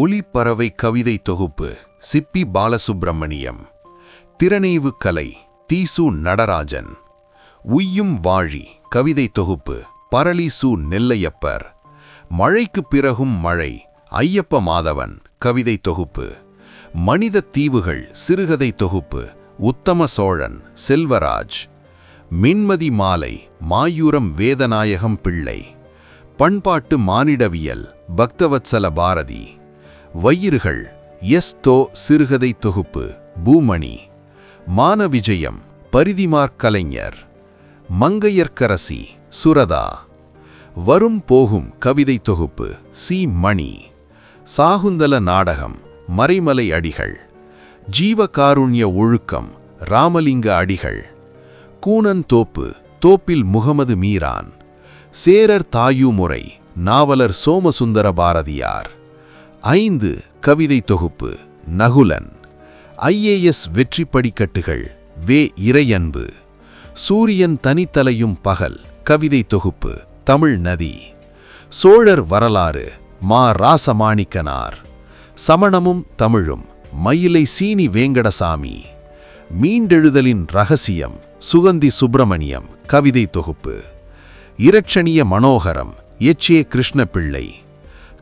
ஒலிப்பறவை கவிதை தொகுப்பு சிப்பி பாலசுப்பிரமணியம். திறனேவு கலை தீசு நடராஜன். உய்யும் வாழி கவிதை தொகுப்பு பரளிசு நெல்லையப்பர். மழைக்குப் பிறகும் மழை ஐயப்ப மாதவன் கவிதை தொகுப்பு. மனித தீவுகள் சிறுகதை தொகுப்பு உத்தம சோழன் செல்வராஜ். மின்மதி மாலை மாயூரம் வேதநாயகம் பிள்ளை. பண்பாட்டு மானிடவியல் பக்தவத்சல பாரதி. வயிறுகள் எஸ். சிறுகதை தொகுப்பு பூமணி. மானவிஜயம் பரிதிமார் கலைஞர். மங்கையர்க்கரசி சுரதா. வரும் போகும் கவிதை தொகுப்பு சி. மணி. சாகுந்தல நாடகம் மறைமலை அடிகள். ஜீவகாருண்ய ஒழுக்கம் ராமலிங்க அடிகள். கூனன் தோப்பு தோப்பில் முகமது மீரான். சேரர் தாயுமுறை நாவலர் சோமசுந்தர பாரதியார். 5 கவிதை தொகுப்பு நகுலன். IAS வெற்றி படிக்கட்டுகள் வே. இறையன்பு. சூரியன் தனித்தலையும் பகல் கவிதை தொகுப்பு தமிழ் நதி. சோழர் வரலாறு மா. ராசமாணிக்கனார். சமணமும் தமிழும் மயிலை சீனி வேங்கடசாமி. மீண்டெழுதலின் இரகசியம் சுகந்தி சுப்பிரமணியம் கவிதை தொகுப்பு. இரட்சணிய மனோகரம் எச். கிருஷ்ணபிள்ளை.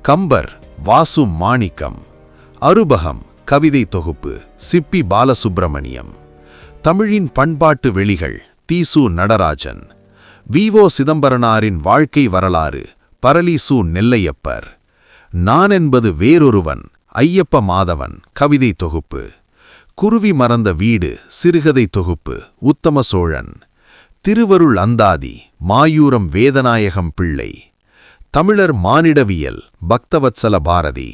கம்பர் வாசு மாணிக்கம். அருபகம் கவிதை தொகுப்பு சிப்பி பாலசுப்பிரமணியம். தமிழின் பண்பாட்டு வெளிகள் தீசு நடராஜன். வி.ஓ. சிதம்பரனாரின் வாழ்க்கை வரலாறு பரளிசு நெல்லையப்பர். நான் என்பது வேறொருவன் ஐயப்ப மாதவன் கவிதை தொகுப்பு. குருவி மறந்த வீடு சிறுகதை தொகுப்பு உத்தம சோழன். திருவருள் அந்தாதி மாயூரம் வேதநாயகம் பிள்ளை. தமிழர் மானிடவியல் பக்தவத்சல பாரதி.